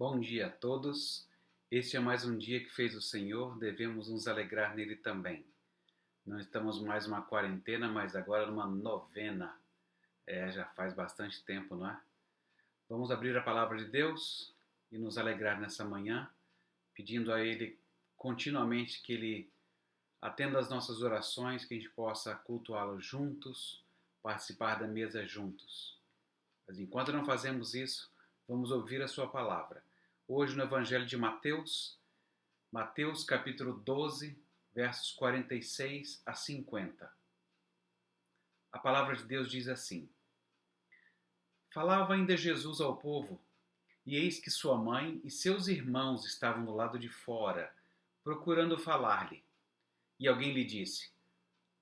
Bom dia a todos. Este é mais um dia que fez o Senhor, devemos nos alegrar nele também. Não estamos mais numa quarentena, mas agora numa novena. Já faz bastante tempo, não é? Vamos abrir a palavra de Deus e nos alegrar nessa manhã, pedindo a Ele continuamente que Ele atenda às nossas orações, que a gente possa cultuá-lo juntos, participar da mesa juntos. Mas enquanto não fazemos isso, vamos ouvir a sua palavra. Hoje no Evangelho de Mateus, Mateus capítulo 12, versos 46 a 50. A palavra de Deus diz assim: Falava ainda Jesus ao povo, e eis que sua mãe e seus irmãos estavam do lado de fora, procurando falar-lhe. E alguém lhe disse: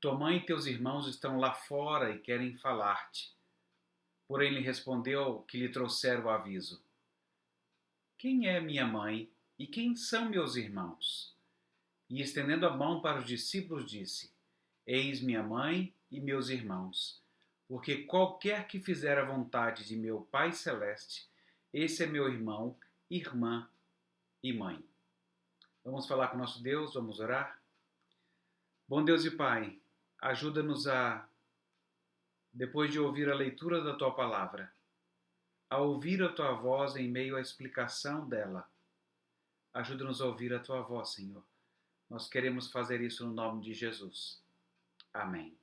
Tua mãe e teus irmãos estão lá fora e querem falar-te. Porém lhe respondeu que lhe trouxeram o aviso: Quem é minha mãe e quem são meus irmãos? E estendendo a mão para os discípulos disse: Eis minha mãe e meus irmãos, porque qualquer que fizer a vontade de meu Pai Celeste, esse é meu irmão, irmã e mãe. Vamos falar com o nosso Deus, vamos orar? Bom Deus e Pai, ajuda-nos depois de ouvir a leitura da Tua Palavra, a ouvir a Tua voz em meio à explicação dela. Ajuda-nos a ouvir a Tua voz, Senhor. Nós queremos fazer isso no nome de Jesus. Amém.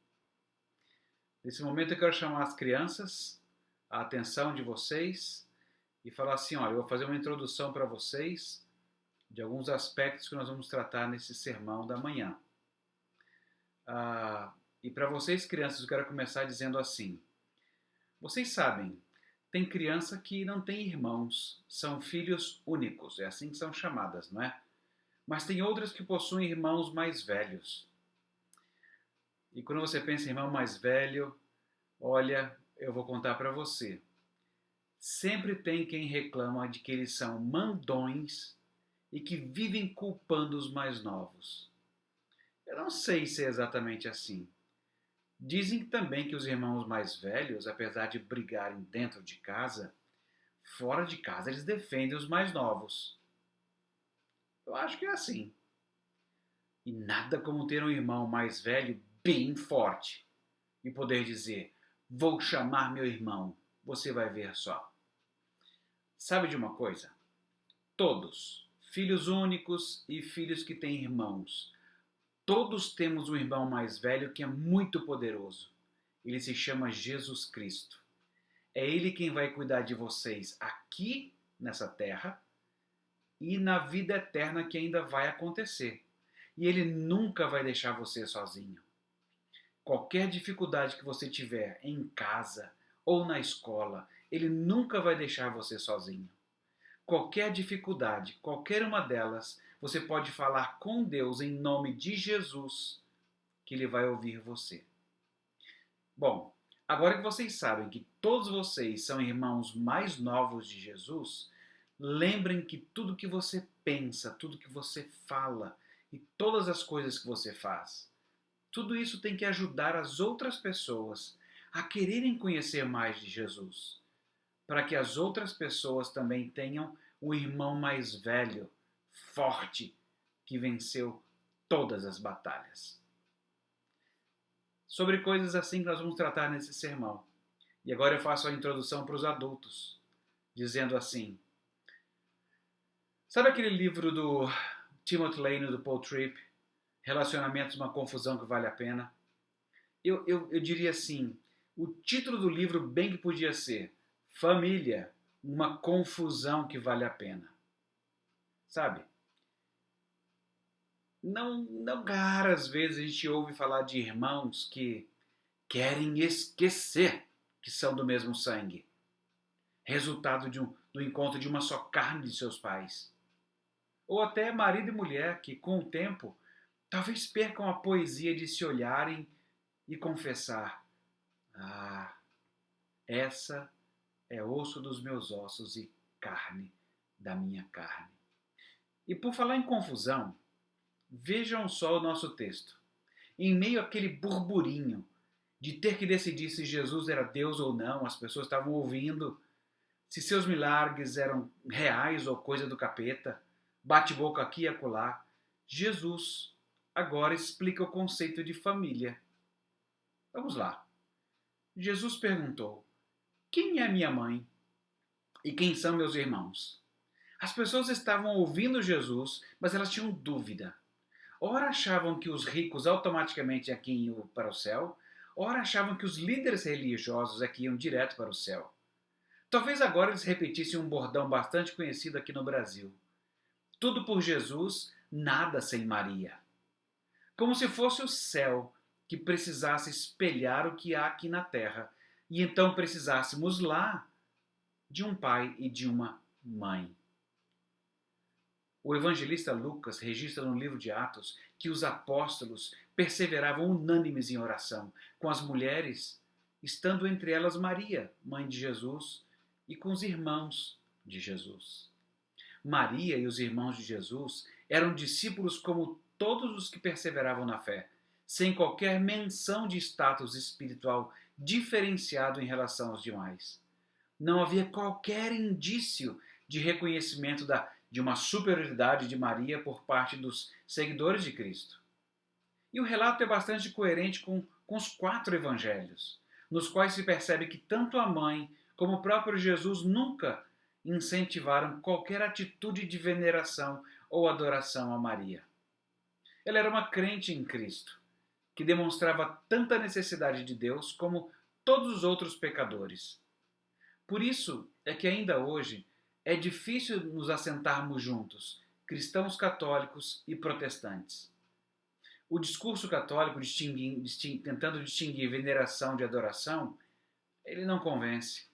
Nesse momento eu quero chamar as crianças, a atenção de vocês e falar assim, olha, eu vou fazer uma introdução para vocês de alguns aspectos que nós vamos tratar nesse sermão da manhã. E para vocês, crianças, eu quero começar dizendo assim, vocês sabem, tem criança que não tem irmãos, são filhos únicos, é assim que são chamadas, não é? Mas tem outras que possuem irmãos mais velhos. E quando você pensa em irmão mais velho, olha, eu vou contar para você. Sempre tem quem reclama de que eles são mandões e que vivem culpando os mais novos. Eu não sei se é exatamente assim. Dizem também que os irmãos mais velhos, apesar de brigarem dentro de casa, fora de casa eles defendem os mais novos. Eu acho que é assim. E nada como ter um irmão mais velho bem forte e poder dizer, vou chamar meu irmão, você vai ver só. Sabe de uma coisa? Todos, filhos únicos e filhos que têm irmãos, todos temos um irmão mais velho que é muito poderoso. Ele se chama Jesus Cristo. É Ele quem vai cuidar de vocês aqui nessa terra e na vida eterna que ainda vai acontecer. E Ele nunca vai deixar você sozinho. Qualquer dificuldade que você tiver em casa ou na escola, Ele nunca vai deixar você sozinho. Qualquer dificuldade, qualquer uma delas, você pode falar com Deus em nome de Jesus, que Ele vai ouvir você. Bom, agora que vocês sabem que todos vocês são irmãos mais novos de Jesus, lembrem que tudo que você pensa, tudo que você fala e todas as coisas que você faz, tudo isso tem que ajudar as outras pessoas a quererem conhecer mais de Jesus, para que as outras pessoas também tenham um irmão mais velho, forte, que venceu todas as batalhas. Sobre coisas assim que nós vamos tratar nesse sermão. E agora eu faço a introdução para os adultos, dizendo assim, sabe aquele livro do Timothy Lane, do Paul Tripp, Relacionamentos, uma confusão que vale a pena? Eu diria assim, o título do livro bem que podia ser Família, uma confusão que vale a pena. Sabe? Não raras vezes a gente ouve falar de irmãos que querem esquecer que são do mesmo sangue. Resultado do encontro de uma só carne de seus pais. Ou até marido e mulher que, com o tempo, talvez percam a poesia de se olharem e confessar: essa é osso dos meus ossos e carne da minha carne. E por falar em confusão, vejam só o nosso texto. Em meio àquele burburinho de ter que decidir se Jesus era Deus ou não, as pessoas estavam ouvindo se seus milagres eram reais ou coisa do capeta, bate-boca aqui e acolá. Jesus agora explica o conceito de família. Vamos lá. Jesus perguntou: quem é minha mãe e quem são meus irmãos? As pessoas estavam ouvindo Jesus, mas elas tinham dúvida. Ora achavam que os ricos automaticamente é quem iam para o céu, ora achavam que os líderes religiosos é que iam direto para o céu. Talvez agora eles repetissem um bordão bastante conhecido aqui no Brasil: tudo por Jesus, nada sem Maria. Como se fosse o céu que precisasse espelhar o que há aqui na terra, e então precisássemos lá de um pai e de uma mãe. O evangelista Lucas registra no livro de Atos que os apóstolos perseveravam unânimes em oração, com as mulheres, estando entre elas Maria, mãe de Jesus, e com os irmãos de Jesus. Maria e os irmãos de Jesus eram discípulos como todos os que perseveravam na fé, sem qualquer menção de status espiritual diferenciado em relação aos demais. Não havia qualquer indício de reconhecimento de uma superioridade de Maria por parte dos seguidores de Cristo. E o relato é bastante coerente com os 4 evangelhos, nos quais se percebe que tanto a mãe como o próprio Jesus nunca incentivaram qualquer atitude de veneração ou adoração a Maria. Ela era uma crente em Cristo, que demonstrava tanta necessidade de Deus como todos os outros pecadores. Por isso é que ainda hoje é difícil nos assentarmos juntos, cristãos católicos e protestantes. O discurso católico tentando distinguir veneração de adoração, ele não convence.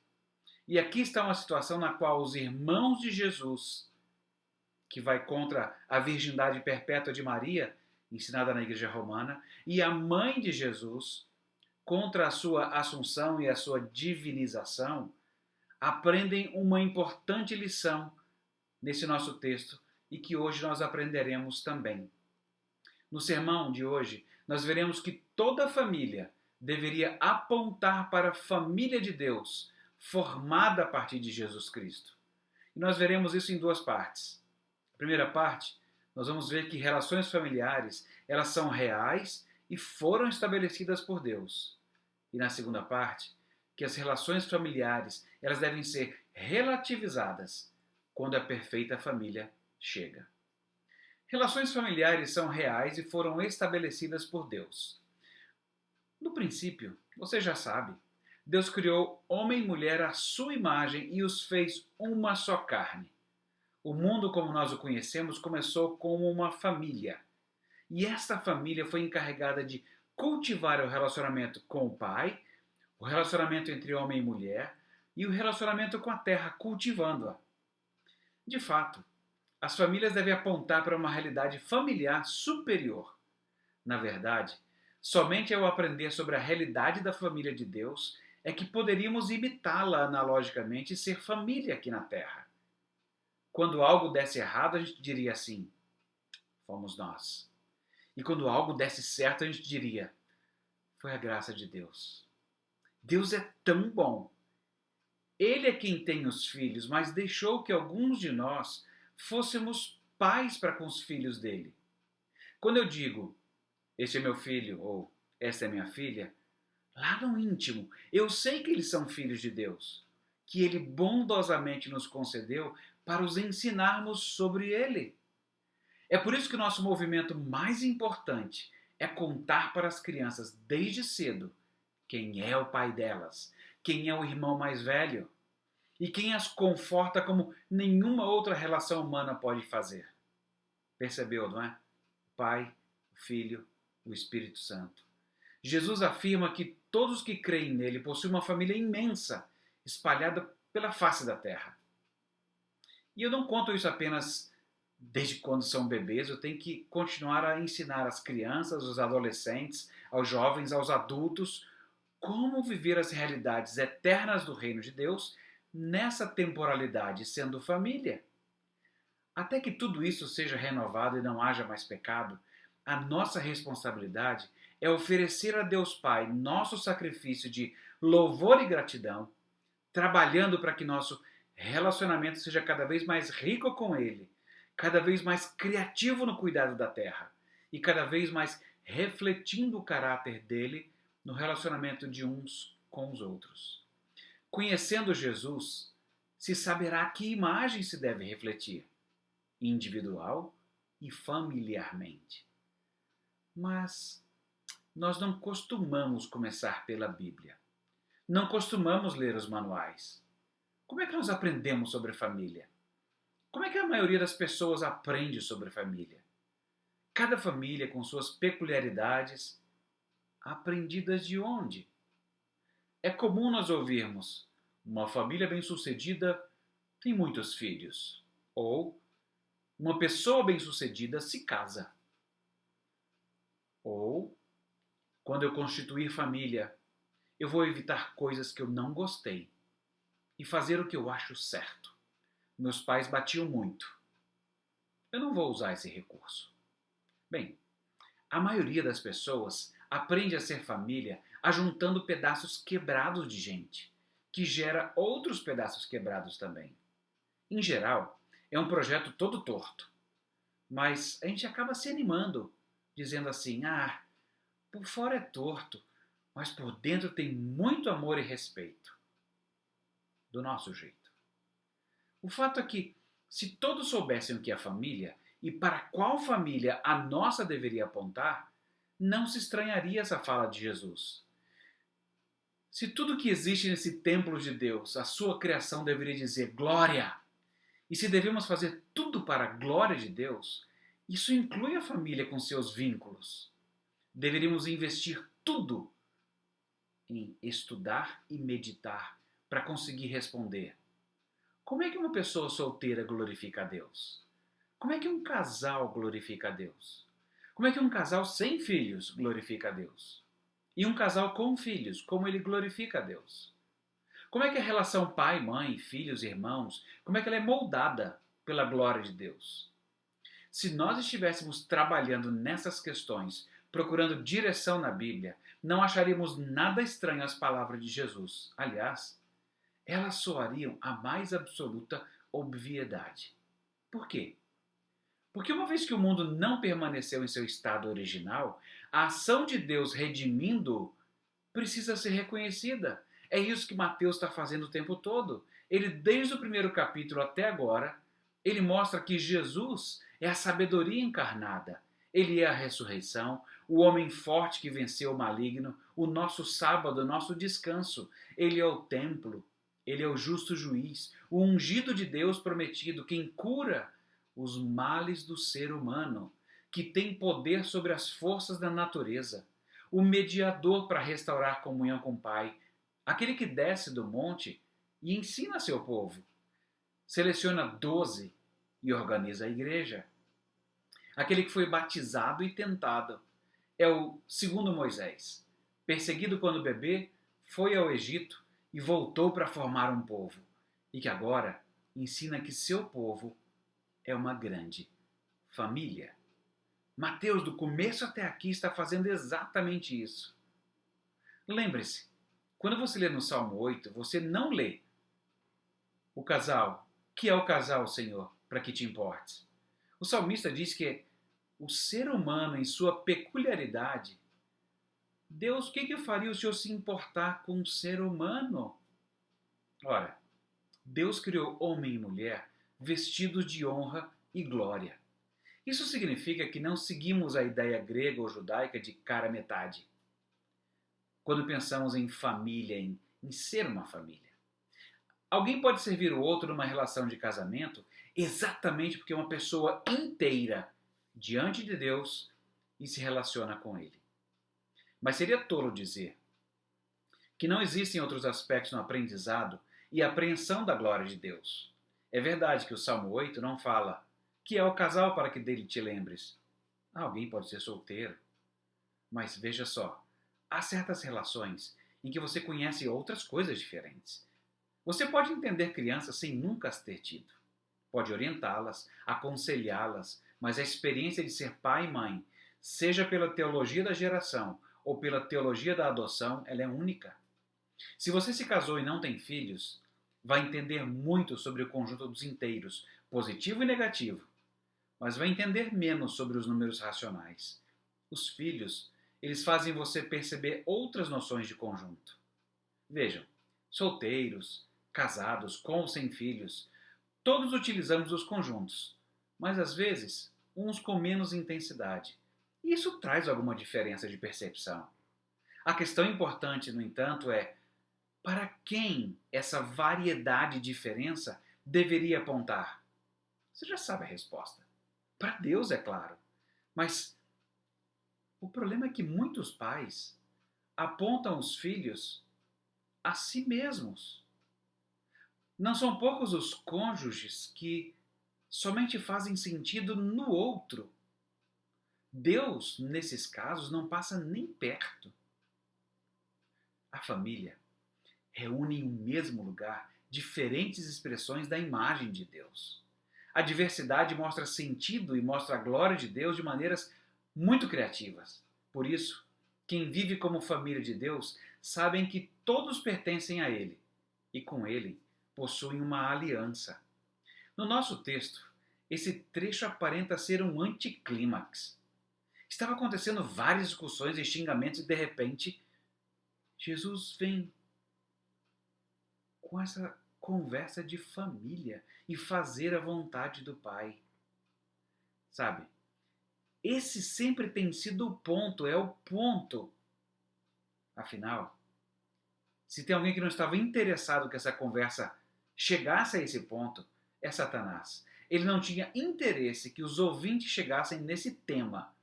E aqui está uma situação na qual os irmãos de Jesus, que vai contra a virgindade perpétua de Maria, ensinada na Igreja Romana, e a mãe de Jesus, contra a sua assunção e a sua divinização, aprendem uma importante lição nesse nosso texto e que hoje nós aprenderemos também. No sermão de hoje, nós veremos que toda família deveria apontar para a família de Deus, formada a partir de Jesus Cristo. E nós veremos isso em 2 partes. A primeira parte, nós vamos ver que relações familiares, elas são reais e foram estabelecidas por Deus. E na segunda parte, que as relações familiares, elas devem ser relativizadas quando a perfeita família chega. Relações familiares são reais e foram estabelecidas por Deus. No princípio, você já sabe, Deus criou homem e mulher à sua imagem e os fez uma só carne. O mundo como nós o conhecemos começou como uma família. E esta família foi encarregada de cultivar o relacionamento com o pai, o relacionamento entre homem e mulher e o relacionamento com a terra, cultivando-a. De fato, as famílias devem apontar para uma realidade familiar superior. Na verdade, somente ao aprender sobre a realidade da família de Deus é que poderíamos imitá-la analogicamente e ser família aqui na Terra. Quando algo desse errado, a gente diria assim: fomos nós. E quando algo desse certo, a gente diria: foi a graça de Deus. Deus é tão bom. Ele é quem tem os filhos, mas deixou que alguns de nós fôssemos pais para com os filhos dele. Quando eu digo, este é meu filho, ou esta é minha filha, lá no íntimo, eu sei que eles são filhos de Deus, que ele bondosamente nos concedeu para os ensinarmos sobre ele. É por isso que o nosso movimento mais importante é contar para as crianças desde cedo quem é o pai delas, quem é o irmão mais velho e quem as conforta como nenhuma outra relação humana pode fazer. Percebeu, não é? O Pai, o Filho, o Espírito Santo. Jesus afirma que todos os que creem nele possuem uma família imensa, espalhada pela face da terra. E eu não conto isso apenas desde quando são bebês, eu tenho que continuar a ensinar às crianças, aos adolescentes, aos jovens, aos adultos, como viver as realidades eternas do reino de Deus nessa temporalidade, sendo família. Até que tudo isso seja renovado e não haja mais pecado, a nossa responsabilidade é oferecer a Deus Pai nosso sacrifício de louvor e gratidão, trabalhando para que nosso relacionamento seja cada vez mais rico com Ele, cada vez mais criativo no cuidado da terra e cada vez mais refletindo o caráter dele no relacionamento de uns com os outros. Conhecendo Jesus, se saberá que imagem se deve refletir, individual e familiarmente. Mas nós não costumamos começar pela Bíblia. Não costumamos ler os manuais. Como é que nós aprendemos sobre família? Como é que a maioria das pessoas aprende sobre família? Cada família com suas peculiaridades, aprendidas de onde? É comum nós ouvirmos: uma família bem-sucedida tem muitos filhos. Ou uma pessoa bem-sucedida se casa. Ou, quando eu constituir família, eu vou evitar coisas que eu não gostei e fazer o que eu acho certo. Meus pais batiam muito. Eu não vou usar esse recurso. Bem, a maioria das pessoas aprende a ser família ajuntando pedaços quebrados de gente, que gera outros pedaços quebrados também. Em geral, é um projeto todo torto. Mas a gente acaba se animando, dizendo assim: ah, por fora é torto, mas por dentro tem muito amor e respeito. Do nosso jeito. O fato é que, se todos soubessem o que é família e para qual família a nossa deveria apontar, não se estranharia essa fala de Jesus. Se tudo que existe nesse templo de Deus, a sua criação deveria dizer glória, e se devemos fazer tudo para a glória de Deus, isso inclui a família com seus vínculos. Deveríamos investir tudo em estudar e meditar para conseguir responder: como é que uma pessoa solteira glorifica a Deus? Como é que um casal glorifica a Deus? Como é que um casal sem filhos glorifica a Deus? E um casal com filhos, como ele glorifica a Deus? Como é que a relação pai, mãe, filhos, irmãos, como é que ela é moldada pela glória de Deus? Se nós estivéssemos trabalhando nessas questões, procurando direção na Bíblia, não acharíamos nada estranho às palavras de Jesus. Aliás, elas soariam a mais absoluta obviedade. Por quê? Porque uma vez que o mundo não permaneceu em seu estado original, a ação de Deus redimindo precisa ser reconhecida. É isso que Mateus está fazendo o tempo todo. Ele, desde o primeiro capítulo até agora, ele mostra que Jesus é a sabedoria encarnada. Ele é a ressurreição, o homem forte que venceu o maligno, o nosso sábado, o nosso descanso. Ele é o templo, ele é o justo juiz, o ungido de Deus prometido, quem cura os males do ser humano, que tem poder sobre as forças da natureza, o mediador para restaurar a comunhão com o Pai, aquele que desce do monte e ensina seu povo, seleciona 12 e organiza a igreja, aquele que foi batizado e tentado, é o segundo Moisés, perseguido quando bebê, foi ao Egito e voltou para formar um povo, e que agora ensina que seu povo é uma grande família. Mateus, do começo até aqui, está fazendo exatamente isso. Lembre-se, quando você lê no Salmo 8, você não lê o casal. Que é o casal, Senhor, para que te importes? O salmista diz que o ser humano, em sua peculiaridade, Deus, o que faria o Senhor se importar com o ser humano? Ora, Deus criou homem e mulher vestidos de honra e glória. Isso significa que não seguimos a ideia grega ou judaica de cara metade, quando pensamos em família, em ser uma família. Alguém pode servir o outro numa relação de casamento exatamente porque é uma pessoa inteira diante de Deus e se relaciona com Ele. Mas seria tolo dizer que não existem outros aspectos no aprendizado e apreensão da glória de Deus. É verdade que o Salmo 8 não fala que é o casal para que dele te lembres. Alguém pode ser solteiro. Mas veja só, há certas relações em que você conhece outras coisas diferentes. Você pode entender crianças sem nunca as ter tido. Pode orientá-las, aconselhá-las, mas a experiência de ser pai e mãe, seja pela teologia da geração ou pela teologia da adoção, ela é única. Se você se casou e não tem filhos, vai entender muito sobre o conjunto dos inteiros, positivo e negativo, mas vai entender menos sobre os números racionais. Os filhos, eles fazem você perceber outras noções de conjunto. Vejam, solteiros, casados, com ou sem filhos, todos utilizamos os conjuntos, mas às vezes uns com menos intensidade. E isso traz alguma diferença de percepção. A questão importante, no entanto, é para quem essa variedade e diferença deveria apontar? Você já sabe a resposta. Para Deus, é claro. Mas o problema é que muitos pais apontam os filhos a si mesmos. Não são poucos os cônjuges que somente fazem sentido no outro. Deus, nesses casos, não passa nem perto. A família reúne em um mesmo lugar diferentes expressões da imagem de Deus. A diversidade mostra sentido e mostra a glória de Deus de maneiras muito criativas. Por isso, quem vive como família de Deus sabem que todos pertencem a Ele e com Ele possuem uma aliança. No nosso texto, esse trecho aparenta ser um anticlímax. Estava acontecendo várias discussões e xingamentos e de repente Jesus vem com essa conversa de família e fazer a vontade do Pai. Sabe? Esse sempre tem sido o ponto, é o ponto. Afinal, se tem alguém que não estava interessado que essa conversa chegasse a esse ponto, é Satanás. Ele não tinha interesse que os ouvintes chegassem nesse tema,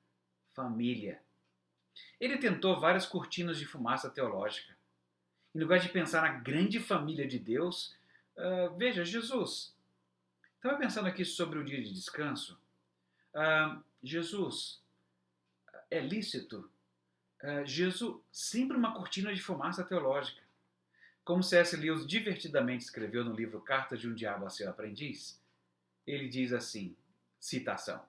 família. Ele tentou várias cortinas de fumaça teológica. Em lugar de pensar na grande família de Deus, veja, Jesus. Estava pensando aqui sobre o dia de descanso. Jesus, é lícito? Jesus, sempre uma cortina de fumaça teológica. Como C.S. Lewis divertidamente escreveu no livro Cartas de um Diabo a Seu Aprendiz, ele diz assim, citação: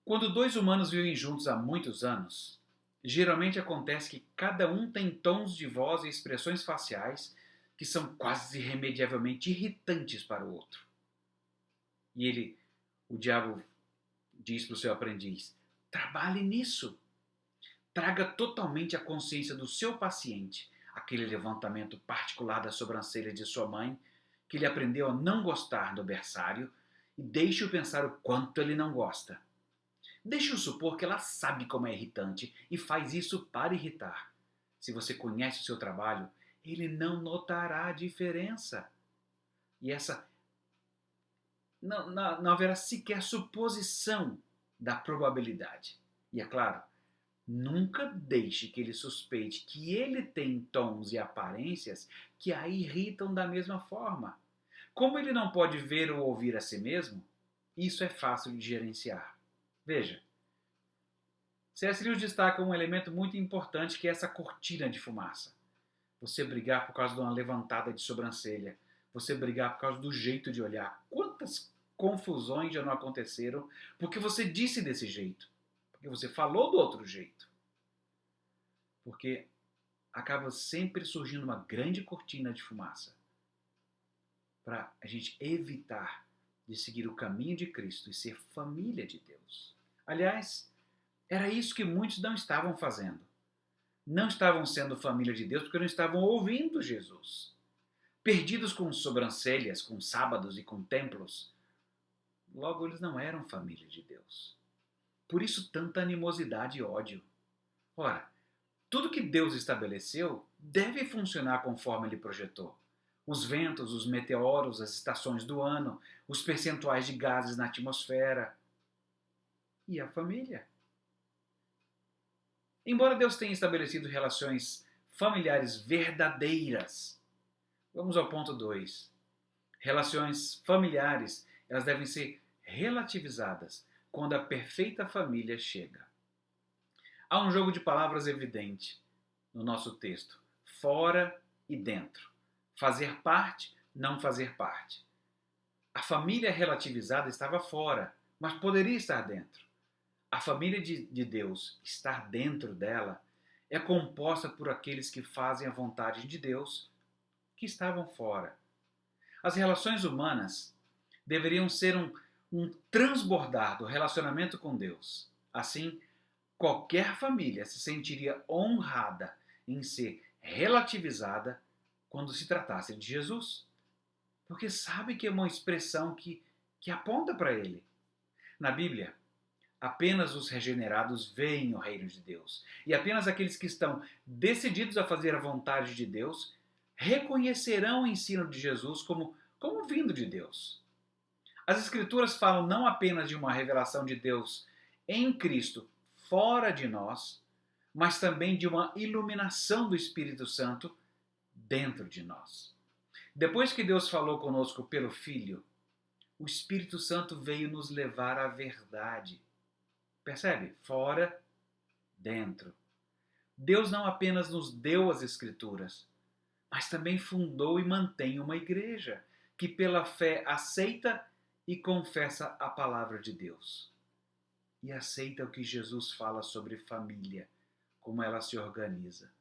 quando dois humanos vivem juntos há muitos anos, geralmente acontece que cada um tem tons de voz e expressões faciais que são quase irremediavelmente irritantes para o outro. E o diabo diz para o seu aprendiz, trabalhe nisso. Traga totalmente a consciência do seu paciente, aquele levantamento particular da sobrancelha de sua mãe, que ele aprendeu a não gostar do berçário, e deixe-o pensar o quanto ele não gosta. Deixe-o supor que ela sabe como é irritante e faz isso para irritar. Se você conhece o seu trabalho, ele não notará a diferença. E não haverá sequer suposição da probabilidade. E é claro, nunca deixe que ele suspeite que ele tem tons e aparências que a irritam da mesma forma. Como ele não pode ver ou ouvir a si mesmo, isso é fácil de gerenciar. Veja, C.S. Lewis destaca um elemento muito importante que é essa cortina de fumaça. Você brigar por causa de uma levantada de sobrancelha, você brigar por causa do jeito de olhar. Quantas confusões já não aconteceram porque você disse desse jeito, porque você falou do outro jeito. Porque acaba sempre surgindo uma grande cortina de fumaça para a gente evitar de seguir o caminho de Cristo e ser família de Deus. Aliás, era isso que muitos não estavam fazendo. Não estavam sendo família de Deus porque não estavam ouvindo Jesus. Perdidos com sobrancelhas, com sábados e com templos, logo eles não eram família de Deus. Por isso tanta animosidade e ódio. Ora, tudo que Deus estabeleceu deve funcionar conforme Ele projetou. Os ventos, os meteoros, as estações do ano, os percentuais de gases na atmosfera. E a família. Embora Deus tenha estabelecido relações familiares verdadeiras, vamos ao ponto 2. Relações familiares, elas devem ser relativizadas quando a perfeita família chega. Há um jogo de palavras evidente no nosso texto. Fora e dentro. Fazer parte, não fazer parte. A família relativizada estava fora, mas poderia estar dentro. A família de Deus, estar dentro dela, é composta por aqueles que fazem a vontade de Deus que estavam fora. As relações humanas deveriam ser um transbordar do relacionamento com Deus. Assim, qualquer família se sentiria honrada em ser relativizada quando se tratasse de Jesus, porque sabe que é uma expressão que aponta para ele. Na Bíblia, apenas os regenerados veem o reino de Deus, e apenas aqueles que estão decididos a fazer a vontade de Deus reconhecerão o ensino de Jesus como vindo de Deus. As Escrituras falam não apenas de uma revelação de Deus em Cristo fora de nós, mas também de uma iluminação do Espírito Santo dentro de nós. Depois que Deus falou conosco pelo Filho, o Espírito Santo veio nos levar à verdade. Percebe? Fora, dentro. Deus não apenas nos deu as Escrituras, mas também fundou e mantém uma igreja que pela fé aceita e confessa a palavra de Deus. E aceita o que Jesus fala sobre família, como ela se organiza.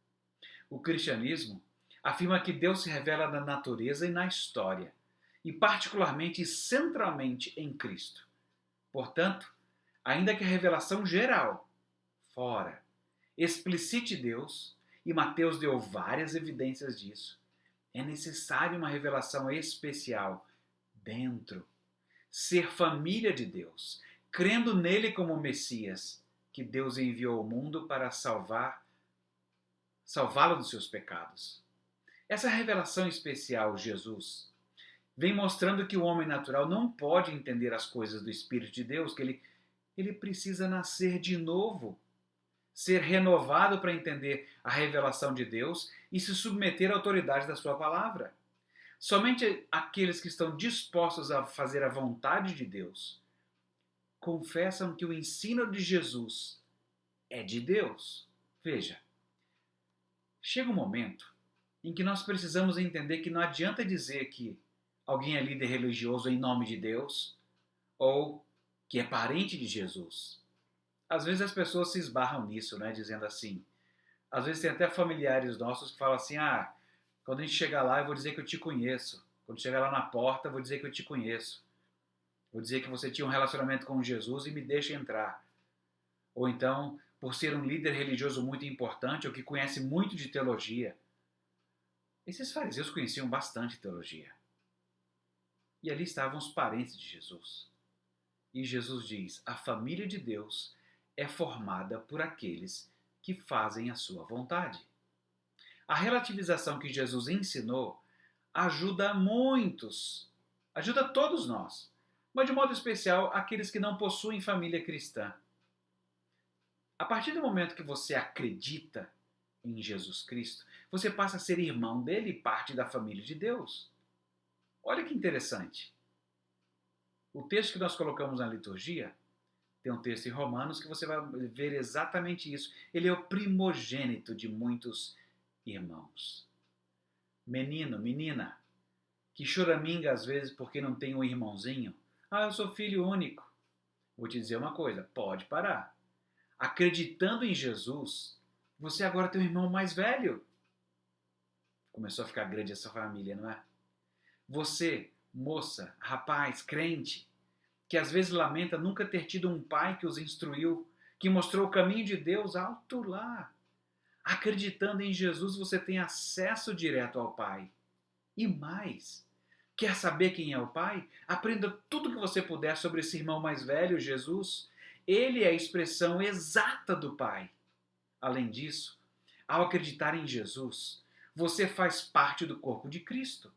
O cristianismo afirma que Deus se revela na natureza e na história, e particularmente e centralmente em Cristo. Portanto, ainda que a revelação geral, fora, explicite Deus, e Mateus deu várias evidências disso, é necessário uma revelação especial dentro. Ser família de Deus, crendo nele como Messias, que Deus enviou ao mundo para salvá-lo dos seus pecados. Essa revelação especial, Jesus, vem mostrando que o homem natural não pode entender as coisas do Espírito de Deus, que ele precisa nascer de novo, ser renovado para entender a revelação de Deus e se submeter à autoridade da sua palavra. Somente aqueles que estão dispostos a fazer a vontade de Deus confessam que o ensino de Jesus é de Deus. Veja, chega um momento em que nós precisamos entender que não adianta dizer que alguém é líder religioso em nome de Deus ou que é parente de Jesus. Às vezes as pessoas se esbarram nisso, né, dizendo assim. Às vezes tem até familiares nossos que falam assim, quando a gente chegar lá eu vou dizer que eu te conheço. Quando chegar lá na porta eu vou dizer que eu te conheço. Vou dizer que você tinha um relacionamento com Jesus e me deixa entrar. Ou então, por ser um líder religioso muito importante ou que conhece muito de teologia. Esses fariseus conheciam bastante teologia. E ali estavam os parentes de Jesus. E Jesus diz, a família de Deus é formada por aqueles que fazem a sua vontade. A relativização que Jesus ensinou ajuda muitos, ajuda todos nós, mas de modo especial aqueles que não possuem família cristã. A partir do momento que você acredita em Jesus Cristo, você passa a ser irmão dele e parte da família de Deus. Olha que interessante. O texto que nós colocamos na liturgia tem um texto em Romanos que você vai ver exatamente isso. Ele é o primogênito de muitos irmãos. Menino, menina, que choraminga às vezes porque não tem um irmãozinho. Eu sou filho único. Vou te dizer uma coisa, pode parar. Acreditando em Jesus, você agora tem um irmão mais velho. Começou a ficar grande essa família, não é? Você, moça, rapaz, crente, que às vezes lamenta nunca ter tido um pai que os instruiu, que mostrou o caminho de Deus alto lá. Acreditando em Jesus, você tem acesso direto ao Pai. E mais, quer saber quem é o Pai? Aprenda tudo que você puder sobre esse irmão mais velho, Jesus. Ele é a expressão exata do Pai. Além disso, ao acreditar em Jesus, você faz parte do corpo de Cristo,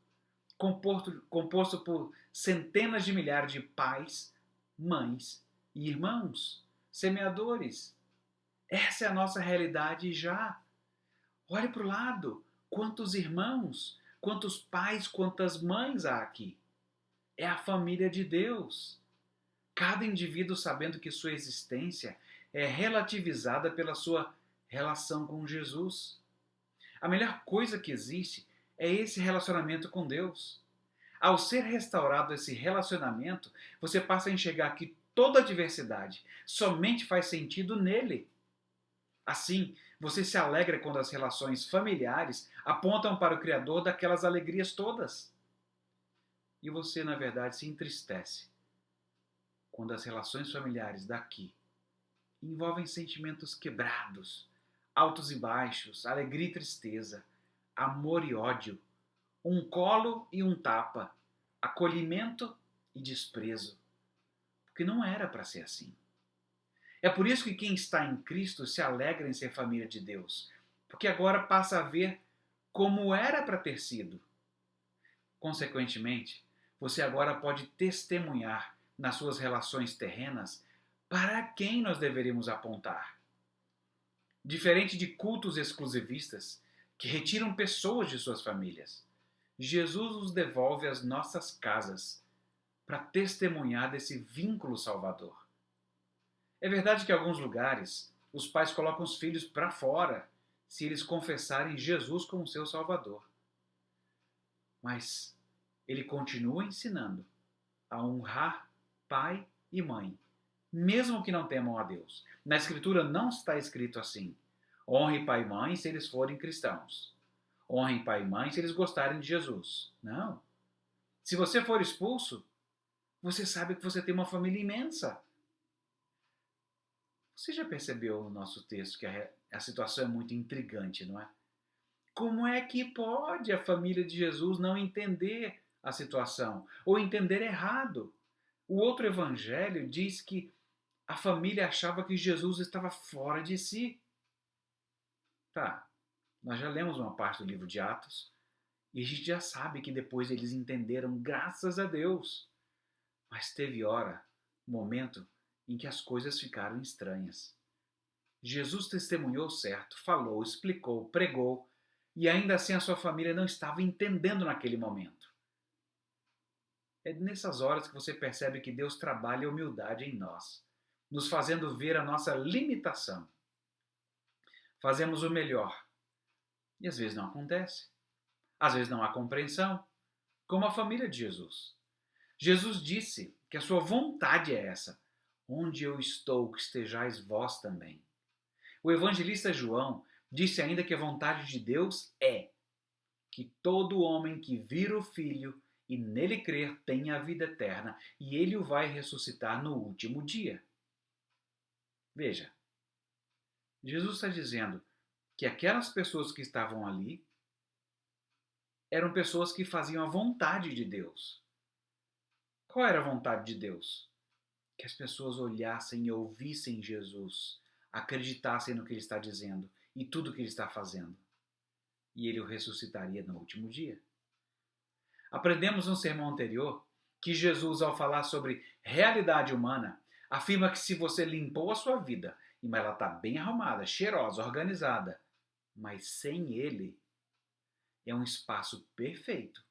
composto por centenas de milhares de pais, mães e irmãos, semeadores. Essa é a nossa realidade já. Olhe para o lado. Quantos irmãos, quantos pais, quantas mães há aqui. É a família de Deus. Cada indivíduo sabendo que sua existência é relativizada pela sua relação com Jesus. A melhor coisa que existe é esse relacionamento com Deus. Ao ser restaurado esse relacionamento, você passa a enxergar que toda a diversidade somente faz sentido nele. Assim, Você se alegra quando as relações familiares apontam para o Criador daquelas alegrias todas. E você, na verdade, se entristece quando as relações familiares daqui envolvem sentimentos quebrados, altos e baixos, alegria e tristeza, amor e ódio, um colo e um tapa, acolhimento e desprezo. Porque não era para ser assim. É por isso que quem está em Cristo se alegra em ser família de Deus, porque agora passa a ver como era para ter sido. Consequentemente, você agora pode testemunhar nas suas relações terrenas para quem nós deveríamos apontar. Diferente de cultos exclusivistas que retiram pessoas de suas famílias, Jesus nos devolve às nossas casas para testemunhar desse vínculo salvador. É verdade que em alguns lugares os pais colocam os filhos para fora se eles confessarem Jesus como seu Salvador. Mas ele continua ensinando a honrar pai e mãe, mesmo que não temam a Deus. Na Escritura não está escrito assim: honre pai e mãe se eles forem cristãos. Honrem pai e mãe se eles gostarem de Jesus. Não. Se você for expulso, você sabe que você tem uma família imensa. Você já percebeu no nosso texto que a situação é muito intrigante, não é? Como é que pode a família de Jesus não entender a situação ou entender errado? O outro evangelho diz que a família achava que Jesus estava fora de si. Tá, nós já lemos uma parte do livro de Atos e a gente já sabe que depois eles entenderam, graças a Deus. Mas teve hora, momento, em que as coisas ficaram estranhas. Jesus testemunhou certo, falou, explicou, pregou, e ainda assim a sua família não estava entendendo naquele momento. É nessas horas que você percebe que Deus trabalha a humildade em nós, nos fazendo ver a nossa limitação. Fazemos o melhor, e às vezes não acontece. Às vezes não há compreensão, como a família de Jesus. Jesus disse que a sua vontade é essa: onde eu estou, que estejais vós também. O evangelista João disse ainda que a vontade de Deus é que todo homem que vira o Filho e nele crer tenha a vida eterna, e ele o vai ressuscitar no último dia. Veja, Jesus está dizendo que aquelas pessoas que estavam ali eram pessoas que faziam a vontade de Deus. Qual era a vontade de Deus? Que as pessoas olhassem e ouvissem Jesus, acreditassem no que ele está dizendo e tudo o que ele está fazendo. E ele o ressuscitaria no último dia. Aprendemos no sermão anterior que Jesus, ao falar sobre realidade humana, afirma que se você limpou a sua vida, e ela está bem arrumada, cheirosa, organizada, mas sem ele, é um espaço perfeito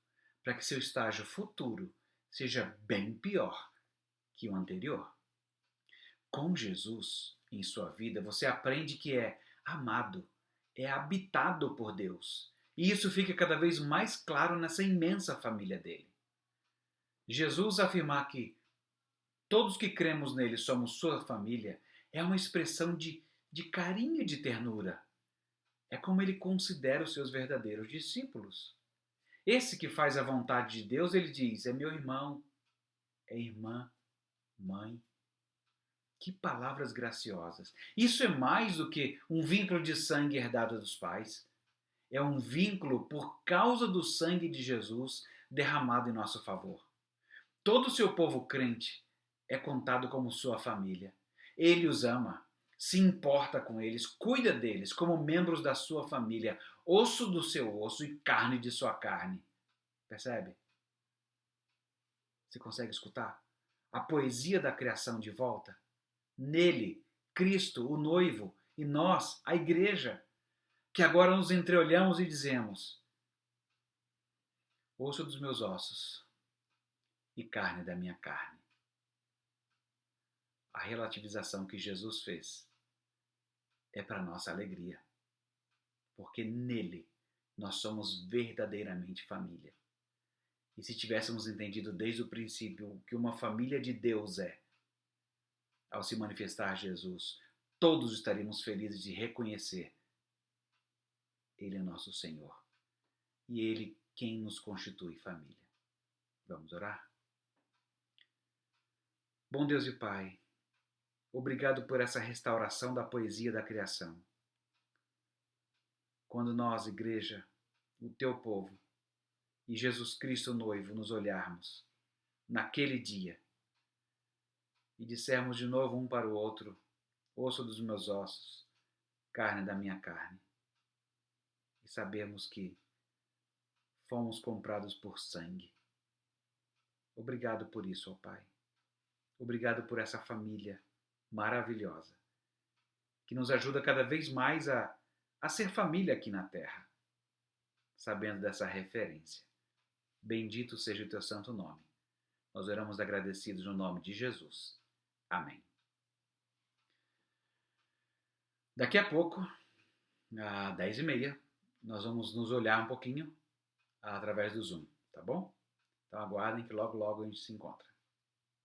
para que seu estágio futuro seja bem pior que o anterior. Com Jesus em sua vida, você aprende que é amado, é habitado por Deus. E isso fica cada vez mais claro nessa imensa família dele. Jesus afirmar que todos que cremos nele somos sua família é uma expressão de carinho e de ternura. É como ele considera os seus verdadeiros discípulos. Esse que faz a vontade de Deus, ele diz, é meu irmão, é irmã, mãe. Que palavras graciosas. Isso é mais do que um vínculo de sangue herdado dos pais. É um vínculo por causa do sangue de Jesus derramado em nosso favor. Todo o seu povo crente é contado como sua família. Ele os ama, se importa com eles, cuida deles como membros da sua família, osso do seu osso e carne de sua carne. Percebe? Você consegue escutar? A poesia da criação de volta? Nele, Cristo, o noivo, e nós, a igreja, que agora nos entreolhamos e dizemos: osso dos meus ossos e carne da minha carne. A relativização que Jesus fez é para nossa alegria, porque nele nós somos verdadeiramente família. E se tivéssemos entendido desde o princípio o que uma família de Deus é, ao se manifestar Jesus, todos estaríamos felizes de reconhecer Ele é nosso Senhor. E Ele quem nos constitui família. Vamos orar? Bom Deus e Pai, obrigado por essa restauração da poesia da criação. Quando nós, igreja, o teu povo, e Jesus Cristo noivo, nos olharmos naquele dia e dissermos de novo um para o outro, osso dos meus ossos, carne da minha carne, e sabermos que fomos comprados por sangue. Obrigado por isso, ó Pai. Obrigado por essa família maravilhosa, que nos ajuda cada vez mais a ser família aqui na terra, sabendo dessa referência. Bendito seja o teu santo nome. Nós oramos agradecidos no nome de Jesus. Amém. Daqui a pouco, às 10h30, nós vamos nos olhar um pouquinho através do Zoom, tá bom? Então aguardem que logo, logo a gente se encontra.